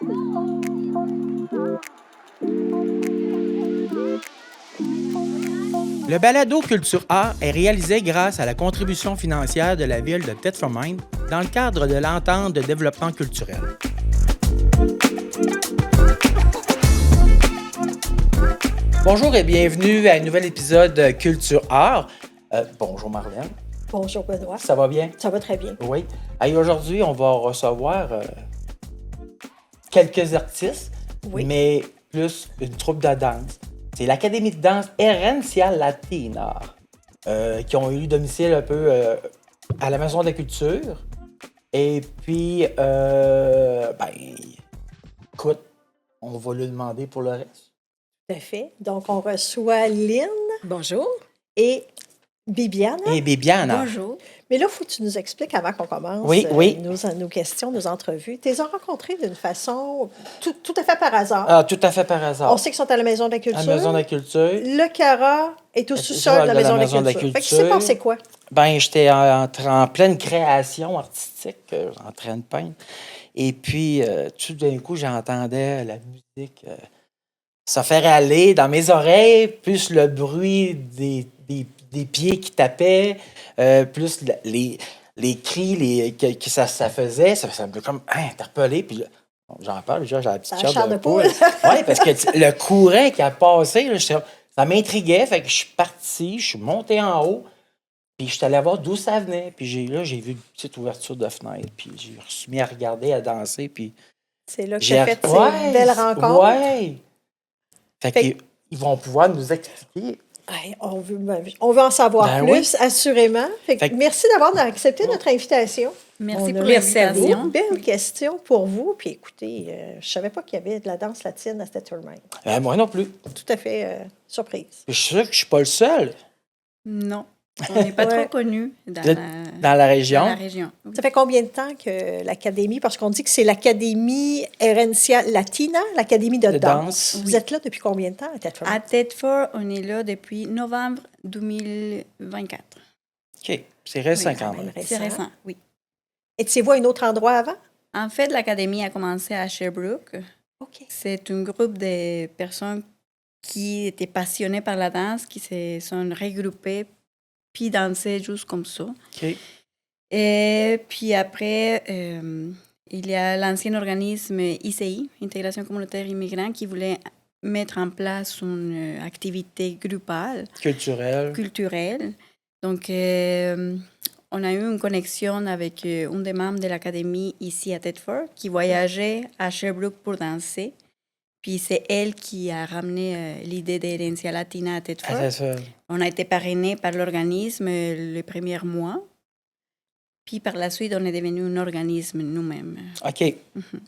Le balado Culture Art est réalisé grâce à la contribution financière de la ville de Thetford Mines dans le cadre de l'entente de développement culturel. Bonjour et bienvenue à un nouvel épisode Culture Art. Bonjour Marlène. Bonjour Benoît. Ça va bien? Ça va très bien. Oui. Et aujourd'hui, on va recevoir quelques artistes, mais plus une troupe de danse. C'est l'Académie de danse Herencia Latina qui ont eu domicile un peu à la Maison de la Culture. Et puis, écoute, on va lui demander pour le reste. Tout à fait. Donc, on reçoit Lynn. Bonjour. Et Bibiana. Et Bibiana. Bonjour. Mais là, il faut que tu nous expliques avant qu'on commence nos questions, nos entrevues. Tu les as rencontrés d'une façon tout à fait par hasard. Ah, tout à fait par hasard. On sait qu'ils sont à la Maison de la Culture. À la Maison de la Culture. Le Cara est au sous-sol de la Maison de la Culture. Fait que tu sais pensé quoi? Ben, j'étais en pleine création artistique, en train de peindre. Et puis, tout d'un coup, j'entendais la musique se faire aller dans mes oreilles, plus le bruit des pieds qui tapaient, plus les cris que ça faisait. Ça me comme interpellé. Puis là, j'en parle déjà, j'ai la petite chair de poule. Oui, parce que le courant qui a passé, là, ça m'intriguait. Fait que je suis parti, je suis monté en haut. Puis je suis allé voir d'où ça venait. Puis j'ai vu une petite ouverture de fenêtre. Puis j'ai suis mis à regarder, à danser. Puis c'est là que j'ai fait ces belles rencontres. Oui. Fait qu'ils vont pouvoir nous expliquer. On veut en savoir plus, assurément. Fait que merci d'avoir accepté notre invitation. Merci pour l'invitation. Une belle question pour vous. Puis écoutez, je ne savais pas qu'il y avait de la danse latine à Thetford Mines. Moi non plus. Tout à fait surprise. Je suis sûr que je ne suis pas le seul. Non. On n'est pas trop connus dans la région. Ça fait combien de temps que l'Académie, parce qu'on dit que c'est l'Académie Herencia Latina, l'Académie de danse. Vous êtes là depuis combien de temps à Thetford? À Thetford, on est là depuis novembre 2024. OK. C'est récent quand même. C'est récent, oui. Étiez-vous à un autre endroit avant? En fait, l'Académie a commencé à Sherbrooke. OK. C'est un groupe de personnes qui étaient passionnées par la danse, qui se sont regroupées puis danser juste comme ça. OK. Et puis après, il y a l'ancien organisme ICI, Intégration communautaire immigrante, qui voulait mettre en place une activité groupale. Culturelle. Donc, on a eu une connexion avec une des membres de l'Académie ici à Thetford qui voyageait à Sherbrooke pour danser. Puis c'est elle qui a ramené l'idée d'Herencia Latina à Thetford. On a été parrainés par l'organisme le premier mois. Puis par la suite, on est devenu un organisme nous-mêmes. OK.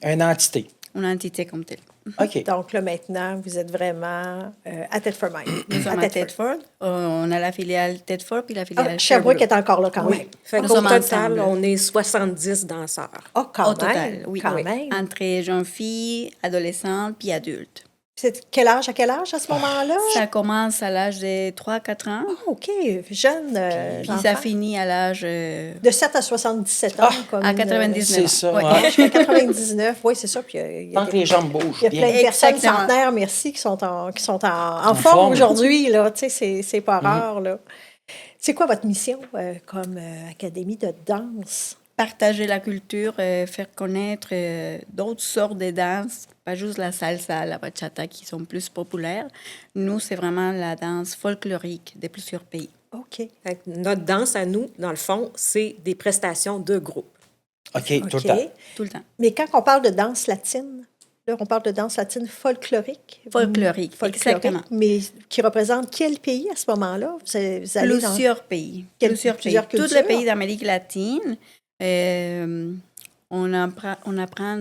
Une entité. Une entité comme telle. OK. Donc là, maintenant, vous êtes vraiment à Thetford Mines. Nous sommes à Thetford. On a la filiale Thetford puis la filiale Sherbrooke est encore là quand même. Fait qu'au total, on est 70 danseurs. Oh, quand même. Total, oui. Quand même. Entre jeunes filles, adolescentes puis adultes. C'est quel âge à ce moment-là? Ça commence à l'âge de 3-4 ans. Oh, OK. Jeune. Puis ça finit à l'âge... De 7 à 77 ans. Comme à 99 C'est ça. Ouais. Jusqu'à 99. Oui, c'est ça. Puis, tant que les jambes bougent. Il y a plein de personnes centenaires, merci, qui sont en forme aujourd'hui. Là. Tu sais, c'est pas rare. Là. C'est quoi votre mission comme académie de danse? Partager la culture, faire connaître d'autres sortes de danses, pas juste la salsa, la bachata qui sont plus populaires. Nous, c'est vraiment la danse folklorique de plusieurs pays. OK. Notre danse à nous, dans le fond, c'est des prestations de groupe. OK, tout le temps. Tout le temps. Mais quand on parle de danse latine, là, on parle de danse latine folklorique. Folklorique, exactement. Mais qui représente quel pays à ce moment-là? Vous allez plusieurs pays. Plusieurs tous les pays d'Amérique latine. On apprend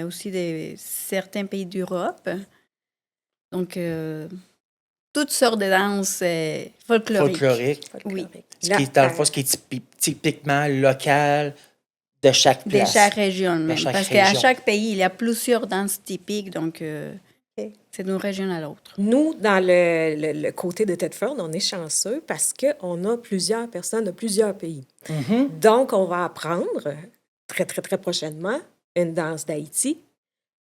aussi de certains pays d'Europe. Donc, toutes sortes de danses folkloriques. Oui. Ce qui est, dans le fond, ce qui est typiquement local de chaque place. De chaque région. Parce qu'à chaque pays, il y a plusieurs danses typiques. Donc, c'est d'une région à l'autre. Nous, dans le côté de Thetford, on est chanceux parce qu'on a plusieurs personnes de plusieurs pays. Mm-hmm. Donc, on va apprendre très, très, très prochainement une danse d'Haïti,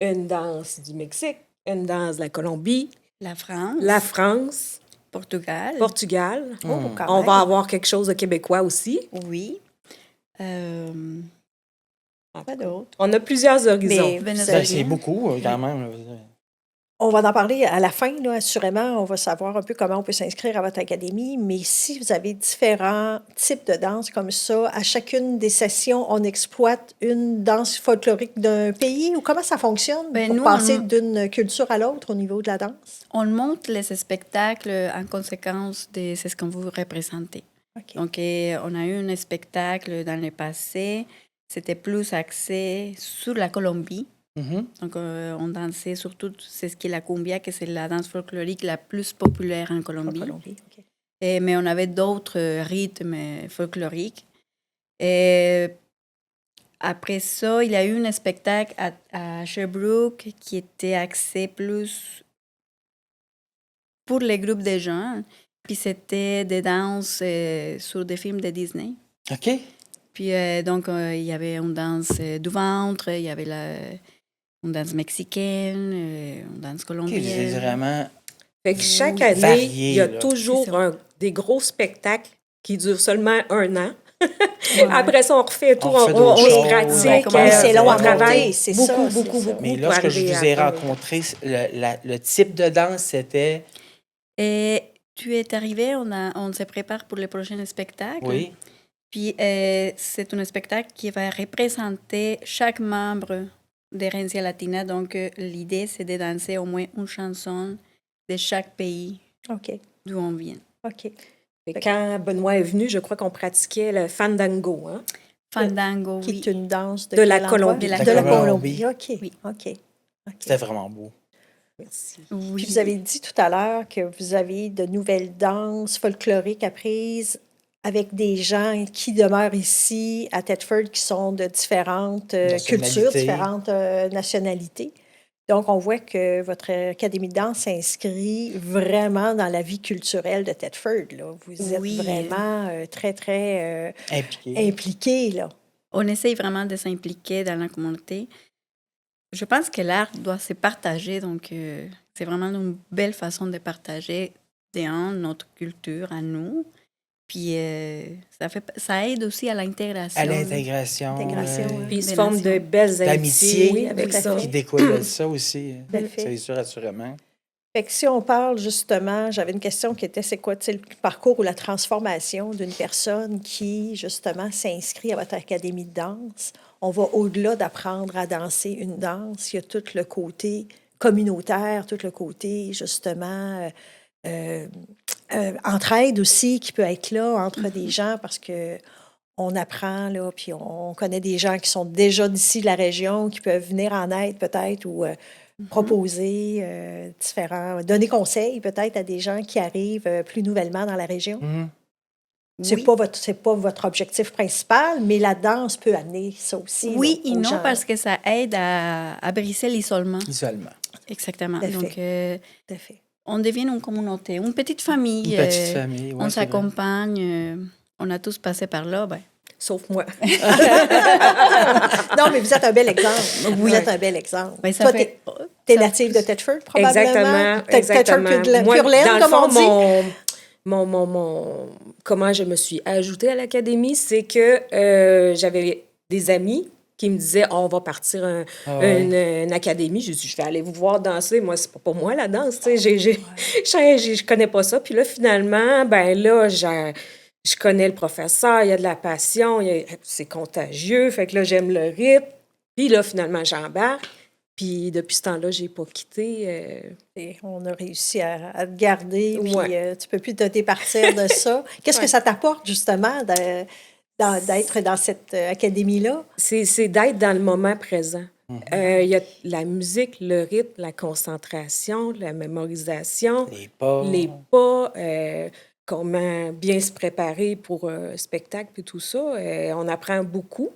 une danse du Mexique, une danse de la Colombie, La France, la France, Portugal. Portugal. Oh, quand On même. va avoir quelque chose de québécois aussi. Oui. Quoi d'autre? On a plusieurs horizons. Mais Venezuela. C'est beaucoup, quand même. Là. on va en parler à la fin, là, assurément. On va savoir un peu comment on peut s'inscrire à votre académie. Mais si vous avez différents types de danse comme ça, à chacune des sessions, on exploite une danse folklorique d'un pays ou comment ça fonctionne Ben, pour nous, passer on- d'une culture à l'autre au niveau de la danse? On monte les spectacles en conséquence de ce qu'on vous représentez. OK. Donc, on a eu un spectacle dans le passé. C'était plus axé sur la Colombie. Mhm. Donc, on dansait surtout, c'est ce qui est la cumbia, que c'est la danse folklorique la plus populaire en En Colombie. Colombie, OK. Mais on avait d'autres rythmes folkloriques. Et après ça, il y a eu un spectacle à Sherbrooke qui était axé plus pour les groupes de jeunes. Puis c'était des danses sur des films de Disney. OK. Puis donc, il y avait une danse du ventre, il y avait une danse mexicaine, une danse OK, colombienne. c'est vraiment... Fait que chaque Oui. année, Varié, il y a là. toujours C'est ça. des gros spectacles qui durent seulement 1 an. Ouais. Après ça, on refait tout, On refait on d'autres se choses. pratique. Oui, c'est long à on travaille monter, c'est beaucoup, ça, beaucoup, c'est ça. beaucoup. Mais pour lorsque je arriver vous à ai faire- rencontré, le type de danse, c'était... Et tu es arrivé, on se prépare pour le prochain spectacle. Oui. Puis c'est un spectacle qui va représenter chaque membre de Herencia Latina. Donc l'idée, c'est de danser au moins une chanson de chaque pays OK. d'où on vient. OK. Fait que quand Benoît est venu, je crois qu'on pratiquait le fandango. Hein? Fandango, Qui oui. est une danse De la quel endroit? Colombie. De la De la Colombie. Colombie. OK. Oui. OK. OK. C'était vraiment beau. Merci. Oui. Puis vous avez dit tout à l'heure que vous avez de nouvelles danses folkloriques apprises avec des gens qui demeurent ici à Thetford qui sont de différentes cultures, Nationalités. différentes nationalités. Donc, on voit que votre académie de danse s'inscrit vraiment dans la vie culturelle de Thetford. Là. Vous êtes Oui. vraiment très, très Impliqué. impliqués. Là. On essaye vraiment de s'impliquer dans la communauté. Je pense que l'art doit se partager, donc c'est vraiment une belle façon de partager notre culture à nous. Puis ça aide aussi à l'intégration. À l'intégration. Intégration, oui. Puis ils se Des forment de nations. belles D'amitié. amitiés Oui, avec tout à ça. fait. Qui découle de ça aussi. Tout à fait. C'est sûr, assurément. Fait que si on parle justement, j'avais une question qui était, c'est quoi le parcours ou la transformation d'une personne qui, justement, s'inscrit à votre académie de danse? On va au-delà d'apprendre à danser une danse. Il y a tout le côté communautaire, tout le côté, justement, entraide aussi qui peut être là entre des gens parce que on apprend, là, puis on connaît des gens qui sont déjà d'ici de la région, qui peuvent venir en aide peut-être ou proposer donner conseil peut-être à des gens qui arrivent plus nouvellement dans la région. Mhm. C'est Oui. c'est pas votre objectif principal, mais la danse peut amener ça aussi. Oui là, et aux non, gens. parce que ça aide à briser l'isolement. Isolement. Exactement. Tout à fait. Donc, Tout à fait. on devient une communauté, une petite famille. Une petite famille, ouais, On c'est vrai. s'accompagne. On a tous passé par là. Ben, Sauf moi. Non, mais vous êtes un bel exemple. Vous êtes un bel exemple. ben, ça Toi, fait... t'es ça- native de Thetford, probablement. Exactement. Thetford Moi, pure laine, dans le comme on fond, dit. comment je me suis ajoutée à l'académie, c'est que j'avais des amis qui me disaient on va partir Ah ouais. une académie. J'ai dit je vais aller vous voir danser. Moi, c'est pas pour moi la danse. Tu sais, je connais pas ça. Puis là, finalement, ben là, je connais le professeur, il y a de la passion, c'est contagieux. Fait que là, j'aime le rythme. Puis là, finalement, j'embarque. Puis depuis ce temps-là, j'ai pas quitté. Et on a réussi à te garder, puis Ouais. tu peux plus te départir de ça. Qu'est-ce que Ouais. ça t'apporte, justement, d'être dans cette académie-là? C'est d'être dans le moment présent. Il y a la musique, le rythme, la concentration, la mémorisation, les pas, comment bien se préparer pour un spectacle et tout ça. On apprend beaucoup.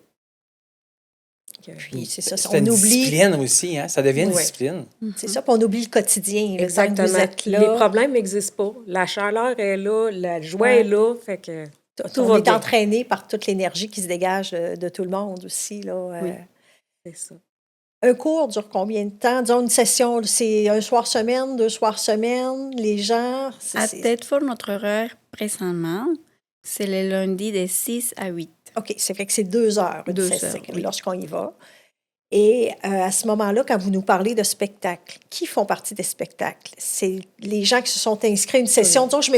Puis c'est ça, C'est on une oublie, discipline aussi, hein? Ça devient une Ouais. discipline. c'est ça, puis on oublie le quotidien. Le temps que vous Exactement. êtes là. Les problèmes n'existent pas. La chaleur est là, la joie Ouais. est là. Fait que tout on va est bien. entraîné par toute l'énergie qui se dégage de tout le monde aussi. Là, Oui. C'est ça. Un cours dure combien de temps? Disons une session, c'est un soir semaine, 2 soirs semaine, les gens... À Thetford, notre horaire présentement, c'est le lundi de 6 à 8. OK, c'est vrai que c'est 2 heures, une 2 session, heures, oui. lorsqu'on y va. Et à ce moment-là, quand vous nous parlez de spectacles, qui font partie des spectacles? C'est les gens qui se sont inscrits à une session. Disons, je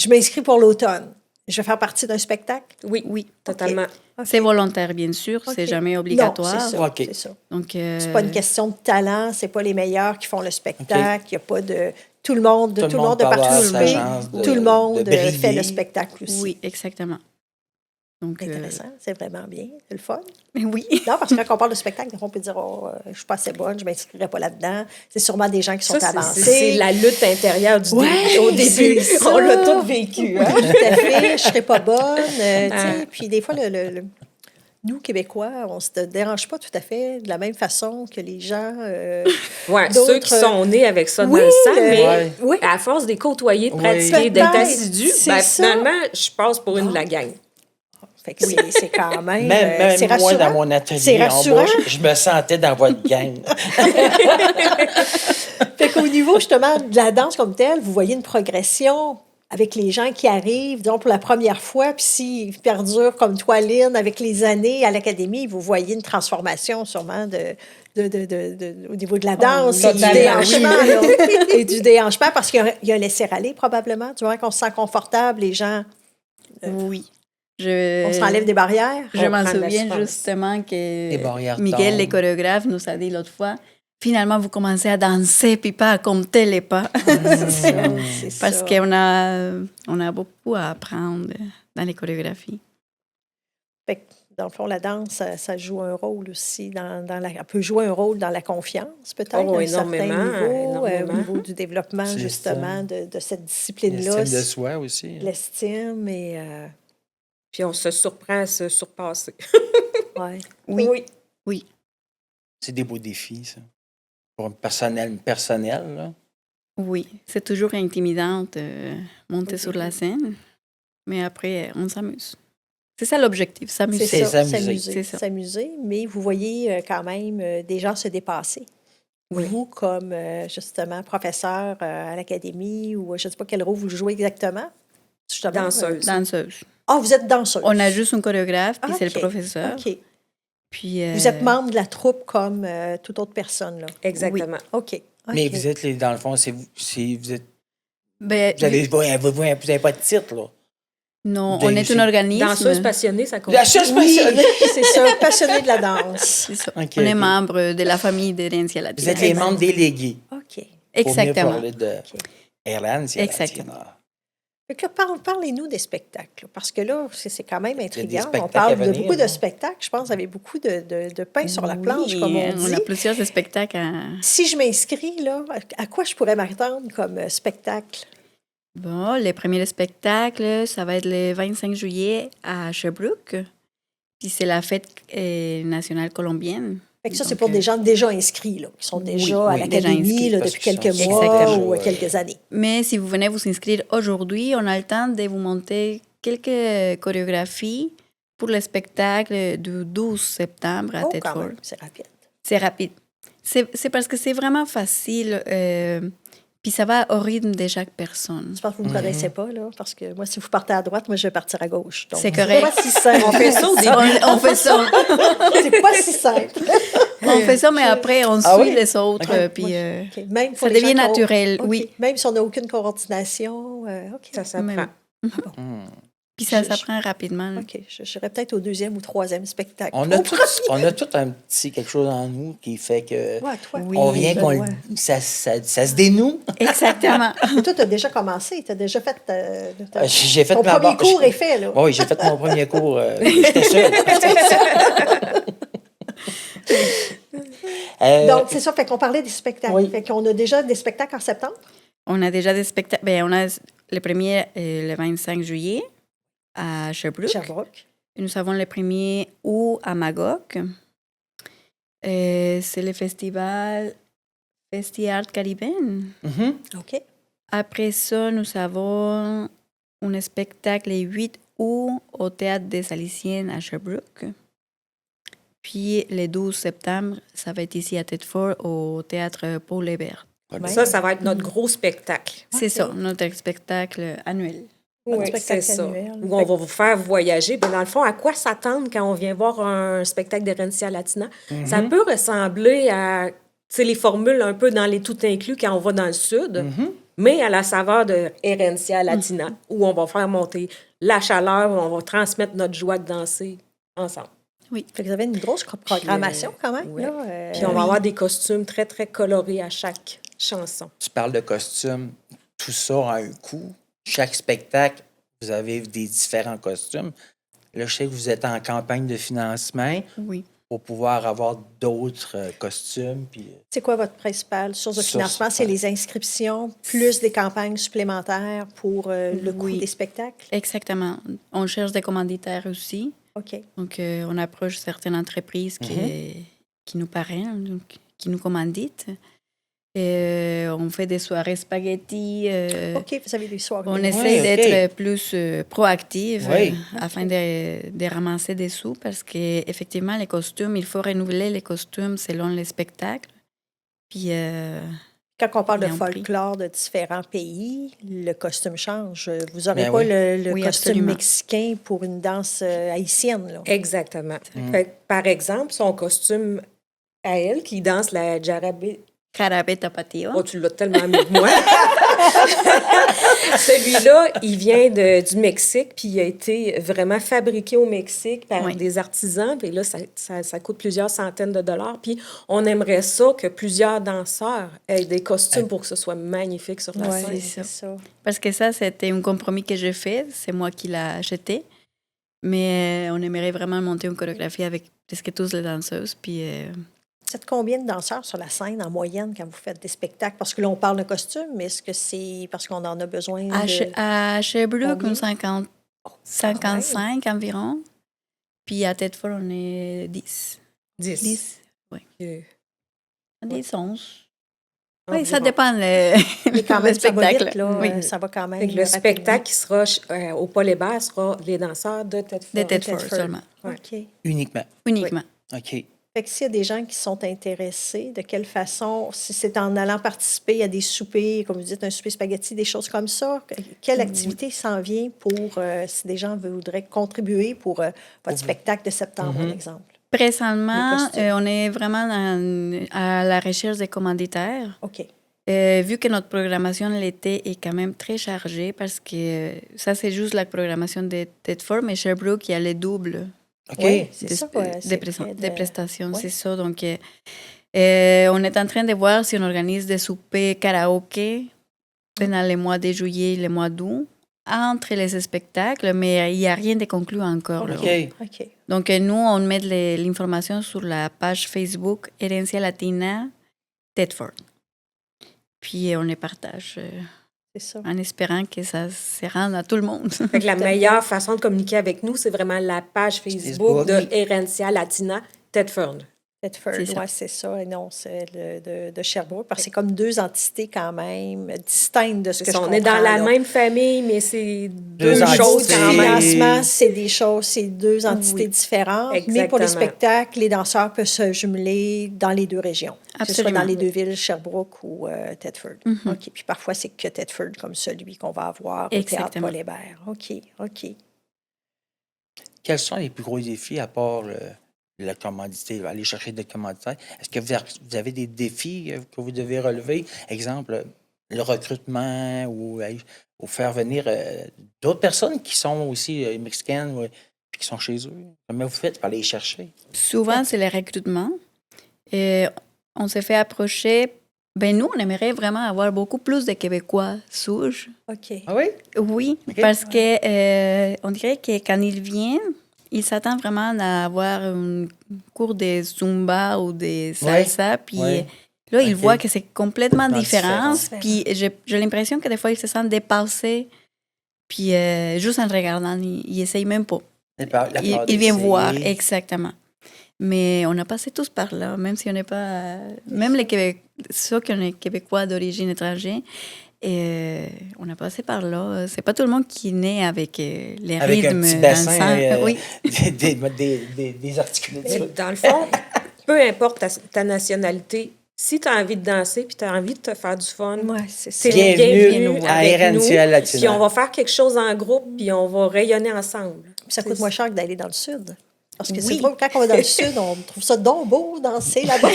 m'inscris pour l'automne. Je vais faire partie d'un spectacle? Oui, Oui, totalement. OK. c'est volontaire, bien sûr, OK. c'est jamais Non, obligatoire. c'est ça, OK. c'est ça. Donc, C'est pas une question de talent, c'est pas les meilleurs qui font le spectacle. Il n'y a pas de... Tout le monde de peut avoir sa participer. chance Tout le monde de briller. fait le spectacle aussi. Oui, exactement. Donc, Intéressant, c'est vraiment bien, c'est le fun. oui. Non, parce que quand on parle de spectacle, on peut dire je suis pas assez bonne, je ne m'inscrirai pas là-dedans. C'est sûrement des gens qui sont Ça, avancés. c'est la lutte intérieure du Ouais, au début. c'est ça. On l'a tout vécu. Hein? Tout à fait, je ne serais pas bonne. Tu sais, puis des fois, nous, Québécois, on ne se dérange pas tout à fait de la même façon que les gens. Ouais, d'autres- ceux qui sont nés avec ça Oui, dans le sang, mais Ouais. oui. à force de les côtoyer, de Oui. pratiquer, d'être Peut-être, assidu, c'est ben, ça. finalement, je passe pour une de la gang. Fait que c'est quand même. Même c'est moi, rassurant. dans mon C'est atelier en rassurant. bas, je me sentais dans votre gang. Fait qu'au niveau, justement, de la danse comme telle, vous voyez une progression avec les gens qui arrivent, disons, pour la première fois, puis s'ils perdurent comme toi, Lynn, avec les années à l'académie, vous voyez une transformation sûrement au niveau de la danse et du totalement, déhanchement. Là. Et du déhanchement, parce qu'il y a un laisser-aller, probablement. Du moment qu'on se sent confortable, les gens, Oui. on s'enlève des barrières. Je On m'en prend de souviens l'assurance. justement Les que barrières Miguel, tombent. le chorégraphe, nous a dit l'autre fois, finalement, vous commencez à danser, puis pas à compter les pas. C'est ça, c'est Parce ça. qu'on on a beaucoup à apprendre dans les chorégraphies. Fait que, dans le fond, la danse, ça joue un rôle aussi elle peut jouer un rôle dans la confiance, peut-être, Oh, à un énormément, certain niveau, énormément. au niveau du développement, C'est justement, de cette discipline-là. L'estime de soi aussi. L'estime et... Puis on se surprend à se surpasser. ouais. Oui. Oui. C'est des beaux défis, ça. Pour un personnel, là. Oui, c'est toujours intimidant monter sur la scène, mais après, on s'amuse. C'est ça l'objectif, s'amuser. C'est ça, s'amuser. C'est ça. s'amuser, mais vous voyez quand même des gens se dépasser. Oui. Vous, comme justement professeur à l'académie, ou je ne sais pas quel rôle vous jouez exactement. Justement, Danseuse. Danseuse. vous êtes danseuse. On a juste un chorégraphe, puis c'est le OK. professeur. OK. Puis, Vous êtes membre de la troupe comme toute autre personne, là. Exactement. OK. Mais OK. vous êtes, dans le fond, vous êtes... ben, Vous n'avez pas de titre, là. non, Vous on avez- est un organisme. Danseuse passionnée, ça compte. La chose Oui, passionnée. c'est ça, passionné de la danse. C'est ça. OK, On est OK. membre de la famille d'Herencia Latina. Vous êtes les membres délégués. OK. Pour venir Exactement. parler de Herencia Exactement. Latina. Fait que là, parlez-nous des spectacles, parce que là, c'est quand même intriguant. On spectacles parle à de venir, beaucoup de non? spectacles. Je pense que vous avez beaucoup de pain sur la Oui, planche, comme on dit. a plusieurs spectacles à... Si je m'inscris, là, à quoi je pourrais m'attendre comme spectacle? Bon, les premiers spectacles, ça va être le 25 juillet à Sherbrooke. Puis c'est la fête nationale colombienne. Fait que ça, c'est Donc, pour des gens déjà inscrits, là, qui sont déjà à oui, déjà l'académie inscrits, là, parce depuis qu'ils quelques sont mois Exactement. ou quelques années. Mais si vous venez vous inscrire aujourd'hui, on a le temps de vous monter quelques chorégraphies pour le spectacle du 12 septembre à Oh, quand Thetford. même, c'est rapide. C'est rapide. C'est parce que c'est vraiment facile. Puis ça va au rythme de chaque personne. J'espère que vous ne me connaissez pas, là, parce que moi, si vous partez à droite, moi, je vais partir à gauche. Donc, C'est correct. pas si simple. On fait ça au début. On fait ça. C'est pas si simple. On fait ça, mais après, on Ah suit oui? les autres. Ok. Puis OK. Même pour ça les devient gens qui ont- naturel, OK. oui. Même si on n'a aucune coordination, OK. Ça s'apprend. Même. Hmm. Puis ça Je- s'apprend rapidement. OK. J'irai peut-être au deuxième ou troisième spectacle. On a tout un petit quelque chose en nous qui fait que Ouais, toi. Oui. on vient qu'on ouais. ça se dénoue. Exactement. Toi, tu as déjà commencé. Tu as déjà fait. J'ai fait ton ma premier barre- cours est fait, là. Oui, j'ai fait mon premier cours. J'étais seul. Donc, c'est ça. Fait qu'on parlait des spectacles. Oui. Fait qu'on a déjà des spectacles en septembre. On a déjà des spectacles. Ben, on a le premier le 25 juillet à Sherbrooke. Sherbrooke. Et nous avons le premier août à Magog. C'est le festival Festi-Art Caribbean. Mhm. OK. Après ça, nous avons un spectacle le 8 août au Théâtre des Salesiennes à Sherbrooke. Puis le 12 septembre, ça va être ici à Thetford, au théâtre Paul Hébert. Ouais. Ça va être notre gros spectacle. C'est Ok. ça, notre spectacle annuel. Votre Oui, spectacle c'est ça. annuel. Où on va vous faire voyager. Ben, dans le fond, à quoi s'attendre quand on vient voir un spectacle d'Herencia Latina? Ça peut ressembler à les formules un peu dans les tout inclus quand on va dans le sud, mais à la saveur de Herencia Latina, où on va faire monter la chaleur, où on va transmettre notre joie de danser ensemble. Oui. Fait que vous avez une grosse programmation quand même. ouais. Là, Puis on va avoir des costumes très, très colorés à chaque chanson. Tu parles de costumes, tout ça a un coût. Chaque spectacle, vous avez des différents costumes. Là, je sais que vous êtes en campagne de financement Oui. pour pouvoir avoir d'autres costumes. Puis, C'est quoi votre principale source de Source, financement? C'est les inscriptions plus des campagnes supplémentaires pour le coût Oui. des spectacles? Exactement. On cherche des commanditaires aussi. OK. Donc, on approche certaines entreprises qui nous parrainent, donc, qui nous commanditent. Et on fait des soirées spaghetti. OK, vous avez des soirées. On Ouais. essaie ok. d'être plus proactive Oui. afin de ramasser des sous parce qu'effectivement, les costumes, il faut renouveler les costumes selon les spectacles. Puis, Quand on parle de Bien pris. folklore de différents pays, le costume change. Vous n'aurez Ben pas oui. le Oui, costume absolument. mexicain pour une danse haïtienne. Là. Exactement. Fait que, par exemple, son costume à elle, qui danse la jarabé. Jarabe Tapatio. Oh, tu l'as tellement mis que moi. Celui-là, il vient du Mexique, puis il a été vraiment fabriqué au Mexique par Oui. des artisans. Puis là, ça coûte plusieurs centaines de dollars. Puis on aimerait ça que plusieurs danseurs aient des costumes pour que ce soit magnifique sur la Ouais, scène. c'est ça. Parce que ça, c'était un compromis que j'ai fait. C'est moi qui l'ai acheté. Mais on aimerait vraiment monter une chorégraphie avec presque tous les danseuses. Puis, Vous êtes combien de danseurs sur la scène en moyenne quand vous faites des spectacles? Parce que là, on parle de costume, mais est-ce que c'est parce qu'on en a besoin de... à Sherbrooke, Combien? une 55 environ. Puis à Thetford, on est 10. 10. 10, oui. Euh, 10, 11. environ. Oui, ça dépend Mais quand le même, ça va spectacle. vite, là. Oui. Ça va quand même Fait que le rapidement. spectacle qui sera au Paul Hébert sera les danseurs de Thetford. De Thetford Thetford. seulement. Ouais. OK. uniquement. Uniquement. OK. Fait que s'il y a des gens qui sont intéressés, de quelle façon, si c'est en allant participer à des soupers, comme vous dites, un souper spaghetti, des choses comme ça, quelle activité s'en vient pour, si des gens voudraient contribuer pour votre spectacle de septembre, par exemple? Présentement, Les costumes. on est vraiment à la recherche des commanditaires. OK. Vu que notre programmation l'été est quand même très chargée, parce que ça, c'est juste la programmation de Thetford, mais Sherbrooke, il y a les doubles OK. Oui, c'est des, ça. Ouais, des c'est presta- près de- des prestations, ouais. c'est ça. Donc, on est en train de voir si on organise des soupers karaoké pendant les mois de juillet et les mois d'août, entre les spectacles, mais il n'y a rien de conclu encore. là. OK. OK. Donc, nous, on met l'information sur la page Facebook Herencia Latina Thetford. Puis, on les partage C'est ça. en espérant que ça se rende à tout le monde. Fait que la meilleure façon de communiquer avec nous, c'est vraiment la page Facebook de Herencia Latina Thetford. Thetford, C'est ça. oui, c'est ça. Et non, c'est de Sherbrooke. Parce que c'est comme deux entités quand même distinctes de ce que je On comprends. est dans la là. même famille, mais c'est Deux deux choses entités. quand même. Financement, c'est des choses, c'est deux entités Oui. différentes. Mais pour les Exactement. spectacles, les danseurs peuvent se jumeler dans les deux régions. Que ce soit Absolument. dans les deux villes, Sherbrooke ou Thetford. Mhm. OK. Puis parfois, c'est que Thetford, comme celui qu'on va avoir au Théâtre Exactement. Paul Hébert. OK. OK. Quels sont les plus gros défis à part la commandité, aller chercher des commanditaires? Est-ce que vous avez des défis que vous devez relever? Exemple, le recrutement ou faire venir d'autres personnes qui sont aussi mexicaines puis qui sont chez eux. Comment vous faites pour aller les chercher? Souvent, c'est le recrutement. Et on s'est fait approcher. Ben nous, on aimerait vraiment avoir beaucoup plus de Québécois souches. OK. Ah oui? Oui, OK. parce que on dirait que quand ils viennent, ils s'attendent vraiment à avoir un cours de Zumba ou de salsa. Puis ouais. là, ils OK. voient que c'est complètement Complètement différent. différent. Puis j'ai l'impression que des fois, ils se sentent dépassés. Puis juste en regardant, ils essayent même pas. Ils viennent voir, exactement. Mais on a passé tous par là, même si on n'est pas... même les ceux qui sont québécois d'origine étrangère, Et on a passé par là. C'est pas tout le monde qui naît avec les Avec un rythmes petit bassin, dansants. Oui. des articulations. Mais dans le fond, peu importe ta nationalité, si tu as envie de danser puis tu as envie de te faire du fun, Ouais, c'est ça. c'est Bienvenue à avec nous. RNCA Puis Latina. on va faire quelque chose en groupe puis on va rayonner ensemble. Puis ça coûte moins cher que d'aller dans le sud. Parce que c'est Oui. drôle, quand on va dans le sud, on trouve ça donc beau danser là-bas.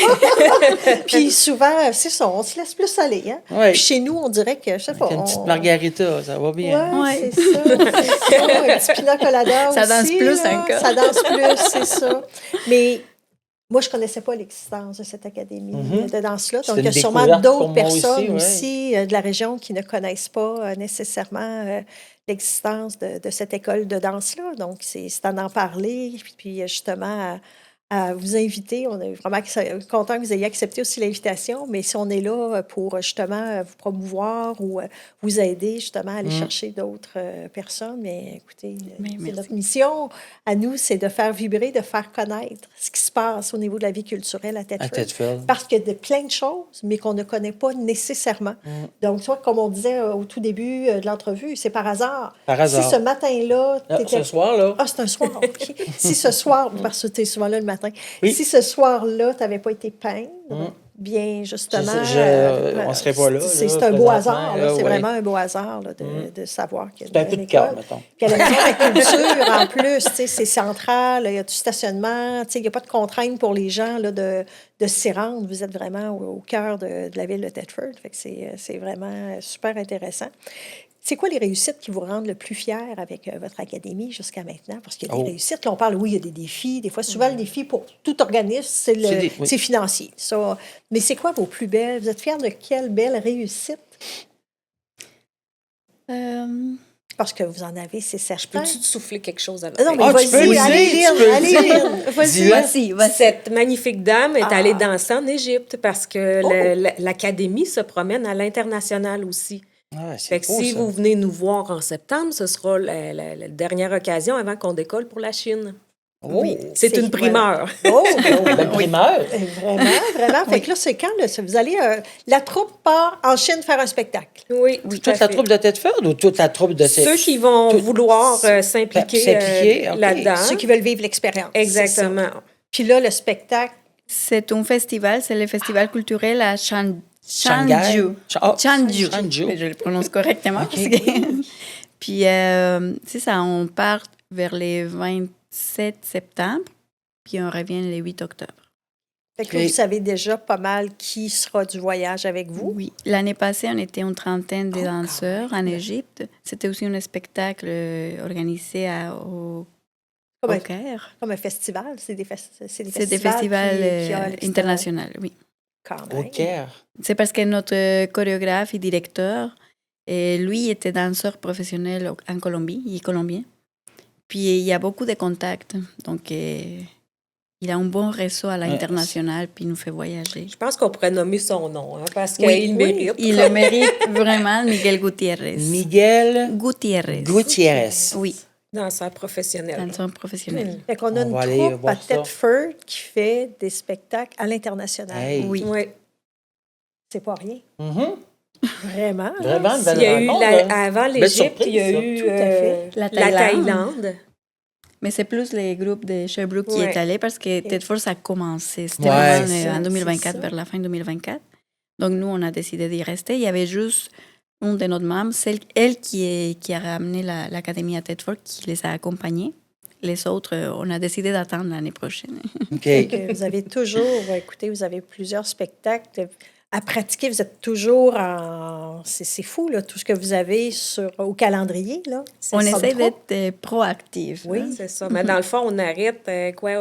Puis souvent, c'est ça, on se laisse plus aller. Hein? Ouais. Puis chez nous, on dirait que, je sais pas. Avec une petite margarita, ça va bien. Ouais, Ouais. c'est ça. Un petit pina colada Ça danse aussi, plus là. encore. Ça danse plus, c'est ça. Mais moi, je ne connaissais pas l'existence de cette académie de danse-là. C'est Donc, il y a une sûrement découverte pour d'autres moi personnes aussi, aussi de la région qui ne connaissent pas nécessairement l'existence de cette école de danse-là. Donc, c'est à en parler, puis justement à vous inviter. On est vraiment content que vous ayez accepté aussi l'invitation, mais si on est là pour justement vous promouvoir ou vous aider justement à aller chercher d'autres personnes, mais écoutez, Mais c'est merci. notre mission à nous, c'est de faire vibrer, de faire connaître ce qui se passe au niveau de la vie culturelle à Thetford. À Thetford. Parce qu'il y a de plein de choses, mais qu'on ne connaît pas nécessairement. Donc, toi, comme on disait au tout début de l'entrevue, c'est par hasard. Par hasard. Si ce matin-là, Ah, t'étais- ce soir, là. Ah, c'est un soir, OK. Si ce soir, parce que tu es souvent là le matin, Oui. si ce soir-là, tu n'avais pas été peindre, bien justement. on serait pas là, C'est là, un beau présentement, hasard, là. là, C'est ouais. vraiment un beau hasard là, de savoir qu'il y a C'est un une coup de école. cœur, mettons. Puis à la maison de la culture, en plus, tu sais, c'est central, il y a du stationnement, tu sais, il n'y a pas de contraintes pour les gens là, de s'y rendre. Vous êtes vraiment au cœur de la ville de Thetford. Fait que c'est vraiment super intéressant. C'est quoi les réussites qui vous rendent le plus fier avec votre académie jusqu'à maintenant? Parce qu'il y a des réussites. Là, on parle, oui, il y a des défis. Des fois, souvent, le défi pour tout organisme, c'est financier. Ça. Mais c'est quoi vos plus belles? Vous êtes fiers de quelle belle réussite? Parce que vous en avez, c'est certain. Peux-tu te souffler quelque chose à Non, mais Ah, tu peux le vas-y, dire, allez, tu Lynn, peux le allez, dire. Lynn, vas-y. Dis-le. Vas-y. Cette magnifique dame est Ah. allée danser en Égypte parce que Oh. l'académie se promène à l'international aussi. Ah, c'est Fait que beau, si ça. vous venez nous voir en septembre, ce sera la dernière occasion avant qu'on décolle pour la Chine. Oh. Oui. C'est une primeur. Oh, Belle primeur. Vraiment, vraiment. Fait que là, c'est quand, là, vous allez... la troupe part en Chine faire un spectacle. Oui, tout Toute à la fait. troupe de Thetford ou toute la troupe de Ceux qui vont tout- vouloir s'impliquer s'impliquer, OK. là-dedans. Ceux qui veulent vivre l'expérience. c'est ça. Exactement. Puis là, le spectacle... C'est un festival, c'est le festival culturel à Shanghai. Chanju. Chanju. Je le prononce correctement. OK. parce que- Puis, c'est ça, on part vers le 27 septembre, puis on revient le 8 octobre. Fait que OK. vous savez déjà pas mal qui sera du voyage avec vous. Oui. L'année passée, on était une trentaine de Oh, danseurs quand en même. Égypte. C'était aussi un spectacle organisé au Comme un, Caire. comme un festival. C'est des, C'est des festivals internationaux, oui. Quand Au même. Caire. C'est parce que notre chorégraphe et directeur, lui était danseur professionnel en Colombie, il est colombien. Puis il y a beaucoup de contacts, donc il a un bon réseau à l'international, puis il nous fait voyager. Je pense qu'on pourrait nommer son nom, hein, parce Oui, qu'il mérite. Il le mérite vraiment, Miguel Gutiérrez. Miguel Gutiérrez. Gutiérrez. Oui, Danseur professionnel. danseur professionnel. Fait qu'on a On une va aller troupe à voir ça. Thetford qui fait des spectacles à l'international. Hey. Oui. Oui. C'est pas rien. Mhm. Vraiment. là. Vraiment, une Il belle y a eu, rencontre, hein. avant Belle l'Égypte, il y a surprise, ça. eu Tout à fait. La la Thaïlande. Thaïlande. Mais c'est plus les groupes de Sherbrooke qui Ouais. est allé parce que Thetford, ça a commencé. C'était Ouais, vraiment c'est ça, en 2024, c'est ça. vers la fin 2024. Donc, nous, on a décidé d'y rester. Il y avait juste une de nos membres, elle qui a ramené l'académie à Thetford, qui les a accompagnés. Les autres, on a décidé d'attendre l'année prochaine. OK. Fait que vous avez toujours, écoutez, vous avez plusieurs spectacles à pratiquer. Vous êtes toujours en... C'est fou, là, tout ce que vous avez au calendrier, là. On C'est essaie trop. d'être proactif. Oui. hein. C'est ça. Mais dans le fond, on arrête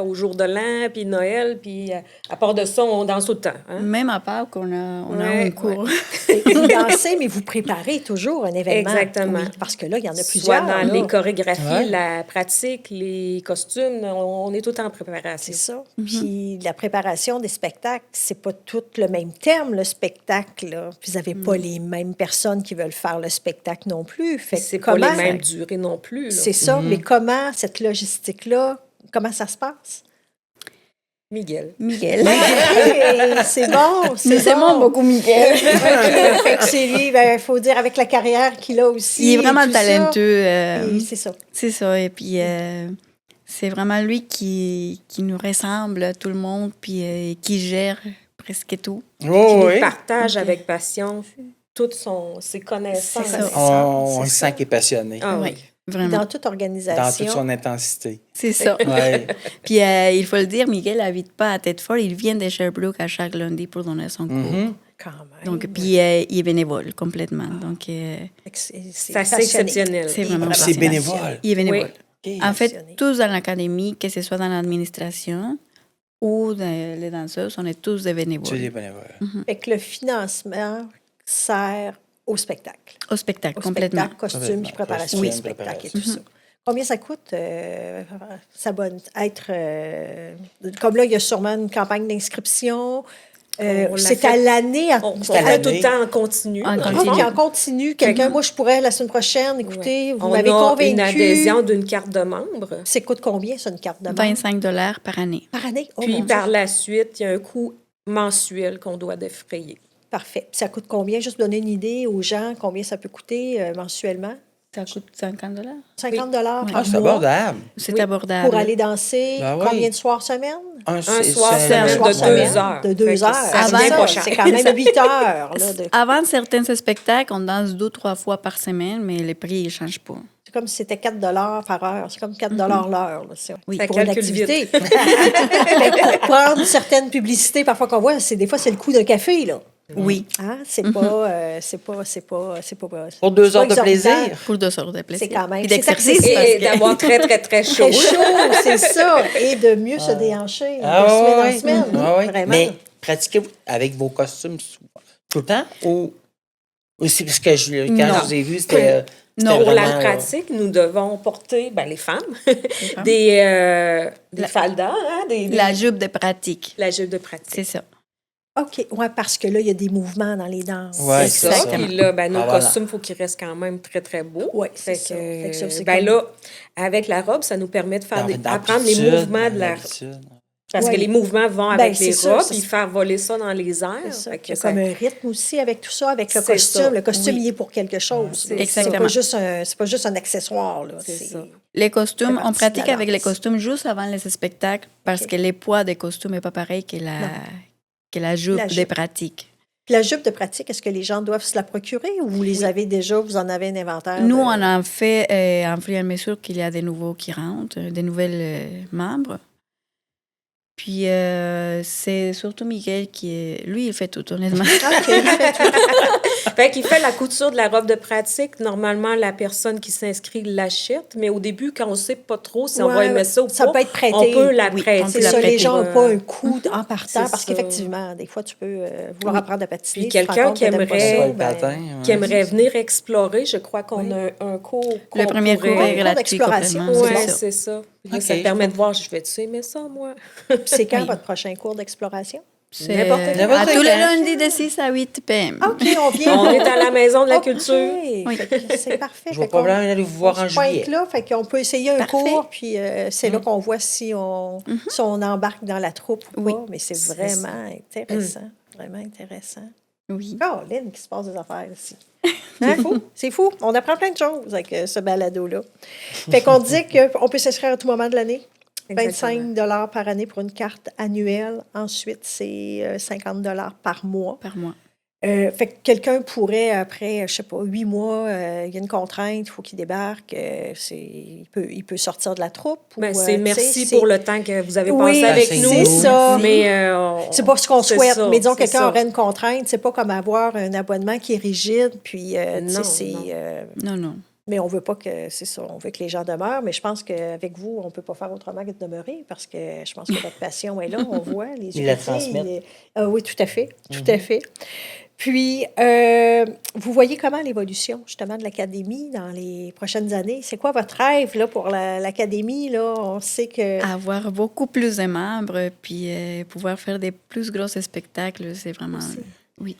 au jour de l'an, puis Noël, puis à part de ça, on danse tout le temps. Hein? Même à part qu'on a Ouais, un cours. Et vous dansez, mais vous préparez toujours un événement. Exactement. Oui, parce que là, il y en a Soit plusieurs. dans là. les chorégraphies, Ouais. la pratique, les costumes, on est tout le temps en C'est préparation. ça. Puis la préparation des spectacles, c'est pas tout le même thème, le spectacle. Là. Puis vous n'avez pas les mêmes personnes qui veulent faire le spectacle non plus. Fait que C'est pas les mêmes durées non plus. Là. C'est ça. Mais comment, cette logistique-là, comment ça se passe? Miguel. Miguel. OK, c'est bon, c'est Nous aimons bon. beaucoup Miguel. OK, fait que c'est lui, il faut dire, avec la carrière qu'il a aussi. Il est vraiment et tout ça. talentueux. Et c'est ça. C'est ça. Et puis, c'est vraiment lui qui nous ressemble à tout le monde, puis qui gère presque tout. Qui Oh, nous oui. partage avec passion toutes ses connaissances. C'est ça. On c'est le ça. sent qu'il est passionné. Ah Oui, oui. vraiment. Dans toute Dans organisation. toute son intensité. C'est ça. Ouais. Puis, il faut le dire, Miguel n'habite pas à Thetford. Il vient de Sherbrooke à chaque lundi pour donner son cours. Mhm. Quand même. Donc, puis, il est bénévole complètement. Donc, Fait que c'est C'est assez passionné. exceptionnel. c'est vraiment C'est passionnant. bénévole. Il est bénévole. OK. En fait, Passionné. tous dans l'académie, que ce soit dans l'administration ou dans les danseuses, on est tous des Tu es bénévoles. bénévole. Fait que le financement sert au spectacle. Au spectacle, Au complètement. spectacle, costume, Complètement. puis préparation Costume, du spectacle et tout préparation. ça. Combien ça coûte, être... comme là, il y a sûrement une campagne d'inscription. On l'a C'est fait- à l'année. On C'est à fait tout l'année. le temps en continu. En Ah, continu. puis en continu, quelqu'un, moi, je pourrais la semaine prochaine, écoutez, vous On m'avez a convaincu. une adhésion d'une carte de membre. Ça coûte combien, ça, une carte de membre? 25 $ par année. Par année? Oh, Puis mon Dieu. par la suite, il y a un coût mensuel qu'on doit défrayer. Parfait. Puis ça coûte combien? Juste pour donner une idée aux gens, combien ça peut coûter mensuellement? Ça coûte 50 $. 50 Oui. par Ah, c'est mois abordable. C'est Oui. abordable. pour aller danser Ben oui. combien de soirs semaine? Un soir c'est- semaine soir de semaine 2 heures. De 2 Fait que heures. ça Avant, revient ça, pas cher. c'est quand même 8 heures. Là, de- Avant certains spectacles, on danse 2-3 fois par semaine, mais les prix ne changent pas. C'est comme si c'était 4 par heure. C'est comme 4 l'heure. Là, c'est Oui. Ça pour une calcule vite. activité. Fait que pour prendre certaines publicités, parfois qu'on voit, des fois, c'est le coût d'un café. Là. Oui, Hein? C'est pas... Pour 2 c'est heures pas de exorbitant. plaisir. pour 2 heures de plaisir. C'est quand même- Puis c'est d'exercice. accessible. parce Et que- d'avoir très, très, très chaud. Très chaud, c'est ça. Et de mieux se déhancher de Ah, semaine en oui. semaine. Ah, oui. Vraiment. Mais pratiquez-vous avec vos costumes souvent? Tout le temps? Ou c'est parce que quand Non. je vous ai vu, c'était. Non, Pour la vraiment, pratique, nous devons porter, les femmes, femmes. des faldas, hein, La jupe de pratique, la jupe de pratique. c'est ça. OK. Oui, parce que là, il y a des mouvements dans les danses. Ouais, C'est c'est ça. ça. Puis là, nos Ah, voilà. costumes, il faut qu'ils restent quand même très, très beaux. Ouais, c'est Fait ça. que, Fait que ça, c'est ben comme- là, avec la robe, ça nous permet de faire apprendre les D'habitude, mouvements de la... d'habitude. Parce Ouais. que les mouvements vont Ben, avec c'est les ça, robes, ça, puis c'est- faire voler ça dans les airs. C'est ça. Fait que Il y a ça- comme un rythme aussi avec tout ça, avec le C'est costume. ça. Le costume, Oui. il est pour quelque chose. C'est là. Exactement. C'est pas juste un accessoire. Là. C'est ça. Les costumes, fait partie on de pratique la avec les danse. costumes juste avant les spectacles parce OK. que les poids des costumes n'est pas pareil que la jupe La des jupe. pratiques. Puis la jupe de pratique, est-ce que les gens doivent se la procurer ou vous les avez déjà, vous en avez un inventaire? Nous, de- on en fait en fur et à mesure qu'il y a des nouveaux qui rentrent, des nouvelles membres. Puis c'est surtout Miguel lui, il fait tout, honnêtement. OK, il fait tout. Fait qu'il fait la couture de la robe de pratique. Normalement, la personne qui s'inscrit l'achète, mais au début, quand on ne sait pas trop si on va Ouais, aimer ça ou ça pas, peut être prêté. on peut la Oui, prêter. on C'est peut la ça, les prêter. gens n'ont pas un coup en partant C'est parce ça. qu'effectivement, des fois, tu peux vouloir Oui. apprendre à patiner. Puis tu te rends quelqu'un compte qui que t'aimes pas aimerait- ça, Le ben, patin, qui ouais. aimerait venir explorer, je crois qu'on Oui. a un cours. Le premier cours pourrait- est cours gratuit d'exploration, complètement. Oui, c'est ça. c'est ça. Puis là, OK, ça je permet de voir, je vais-tu aimer ça, moi? Puis c'est quand Oui. votre prochain cours d'exploration? C'est N'importe quand. à tous les N'importe lundis de 6 à 8 p.m. OK, on vient. On est à la maison de la OK. culture. Oui. Fait que c'est parfait. Je vois Fait qu'on- pas aller vous voir on en se pointe juillet. là, fait qu'on peut essayer un Parfait. cours, puis c'est là qu'on voit si on embarque dans la troupe ou Oui. pas. Mais c'est C'est vraiment intéressant. Vraiment intéressant. Oui. Caroline, qui se passe des affaires ici. Hein? C'est fou. On apprend plein de choses avec ce balado-là. Fait qu'on dit qu'on peut s'inscrire à tout moment de l'année. 25 par année pour une carte annuelle. Ensuite, c'est 50 par mois. Par mois. Fait que quelqu'un pourrait, après, je sais pas, 8 mois, il y a une contrainte, il faut qu'il débarque, il peut sortir de la troupe. Ben, ou, c'est tu merci sais, pour le temps que vous avez Oui, passé avec c'est nous. c'est ça. Mais c'est pas ce qu'on c'est souhaite. ça, Mais disons, c'est quelqu'un ça. aurait une contrainte, c'est pas comme avoir un abonnement qui est rigide, puis, tu sais, Non, c'est... non. Non. mais on veut pas que, c'est ça, on veut que les gens demeurent, mais je pense qu'avec vous, on peut pas faire autrement que de demeurer, parce que je pense que votre passion est là, on voit, les yeux Ils la pétillent, transmettent. oui, tout à fait, tout à fait. Puis, vous voyez comment l'évolution, justement, de l'Académie dans les prochaines années? C'est quoi votre rêve, là, pour l'Académie, là? On sait que... Avoir beaucoup plus de membres, puis pouvoir faire des plus gros spectacles, c'est vraiment... Oui.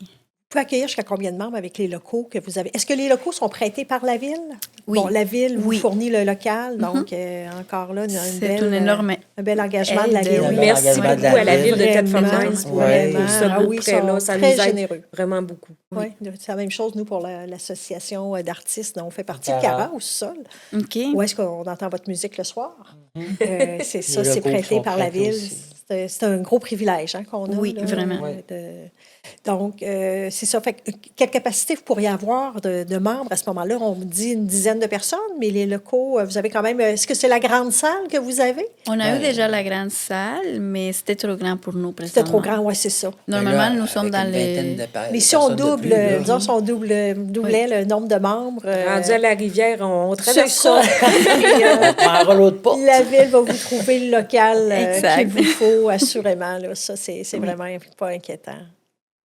pouvez accueillir jusqu'à combien de membres avec les locaux que vous avez? Est-ce que les locaux sont prêtés par la ville? Oui. Bon, la ville vous Oui. fournit le local, donc encore là, C'est un énorme un bel engagement de la aide, ville. oui. Merci Engagement beaucoup de la à la ville. ville de Thetford Vraiment, Mines pour vraiment. ce Ah beau oui, ils prêt-là. sont Ça nous très aide généreux. vraiment beaucoup. Oui, c'est la même chose, nous, pour l'association d'artistes dont on fait partie, Cara. Cara au sol. OK. Où est-ce qu'on entend votre musique le soir? C'est ça, Les c'est locaux qui prêté sont par la prêtés ville. aussi. C'est un gros privilège qu'on a. Oui, là, vraiment. Donc, c'est ça. Fait que, quelle capacité vous pourriez avoir de membres à ce moment-là? On me dit une dizaine de personnes, mais les locaux, vous avez quand même... Est-ce que c'est la grande salle que vous avez? On a eu déjà la grande salle, mais c'était trop grand pour nous, C'était trop présentement. grand, oui, c'est ça. Normalement, Mais là, nous sommes avec dans une les... vingtaine de Mais si on personnes de double, plus, là. disons, si on doublait le nombre de membres... Rendu à la rivière, on c'est traverse ça. Puis, On prend un rouleau de porte. la ville va vous trouver le local Exact. qu'il vous faut, assurément. Là. Ça, c'est vraiment pas inquiétant.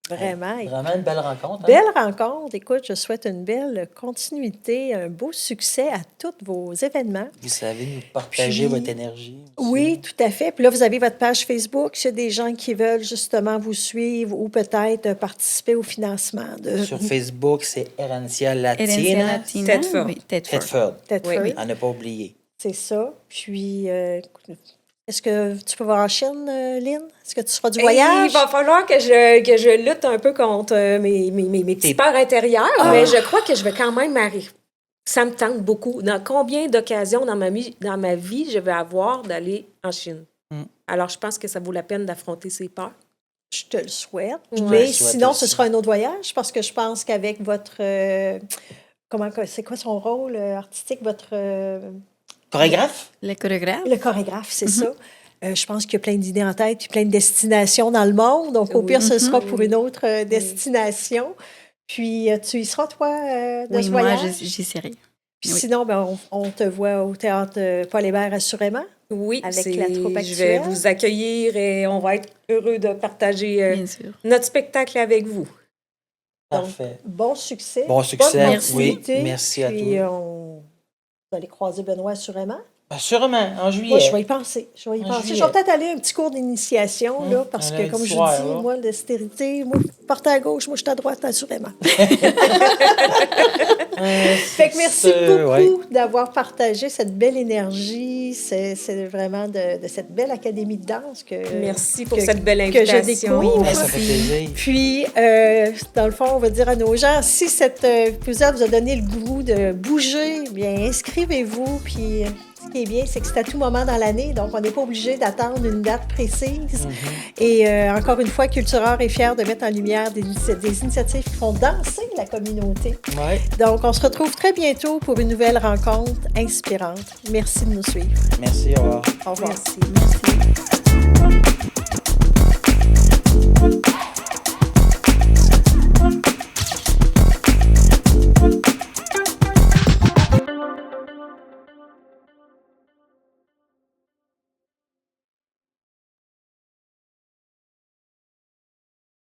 Vraiment. Vraiment une belle rencontre. hein? Belle rencontre. Écoute, je souhaite une belle continuité, un beau succès à tous vos événements. Vous savez nous partager Puis- votre énergie. aussi. Oui, tout à fait. Puis là, vous avez votre page Facebook. S'il y a des gens qui veulent justement vous suivre ou peut-être participer au financement de Sur Facebook, c'est Herencia Herencia Latina. Latina. Thetford. Oui, Thetford. Thetford. Thetford. Oui. À ne pas oublier. C'est ça. Puis, est-ce que tu peux voir en Chine, Lynn? Est-ce que tu feras du voyage? Il va falloir que je lutte un peu contre mes petits peurs intérieures, mais je crois que je vais quand même arriver. Ça me tente beaucoup. Dans combien d'occasions dans ma vie je vais avoir d'aller en Chine? Alors, je pense que ça vaut la peine d'affronter ces peurs. Je te le souhaite. Ouais. Mais Je souhaite sinon, aussi. ce sera un autre voyage parce que je pense qu'avec votre... c'est quoi son rôle artistique? Chorégraphe? Les chorégraphes. Le chorégraphe, c'est ça. Je pense qu'il y a plein d'idées en tête puis plein de destinations dans le monde. Donc, au pire, ce sera pour une autre destination. Puis, tu y seras, toi, de Oui, ce moi, voyage? j'y serai. Puis oui. sinon, ben, on te voit au théâtre Paul Hébert, assurément. Oui, Avec la troupe je vais actuelle. vous accueillir et on va être heureux de partager Bien sûr. notre spectacle avec vous. Parfait. Bon succès. Bon succès. Bonne Merci. continuité. Oui, merci à Puis, tous. vous allez croiser Benoît, assurément. Sûrement, en juillet. Moi, je vais y penser. Je vais y En penser. Je juillet. vais peut-être aller à un petit cours d'initiation, là, parce un que, lundi comme je soir, dis, là. moi, la stérité, moi, porter à gauche, moi, je suis à droite, assurément. Fait que merci beaucoup d'avoir partagé cette belle énergie. C'est vraiment de cette belle académie de danse que Merci pour que- cette belle que je invitation. découvre. Ça fait plaisir. Puis, dans le fond, on va dire à nos gens, si cet épisode vous a donné le goût de bouger, bien, inscrivez-vous. Puis, ce qui est bien, c'est que c'est à tout moment dans l'année, donc on n'est pas obligé d'attendre une date précise. Et encore une fois, Cultureur est fier de mettre en lumière des initiatives qui font danser la communauté. Ouais. Donc, on se retrouve très bientôt pour une nouvelle rencontre inspirante. Merci de nous suivre. Merci, au revoir. Au revoir. Merci.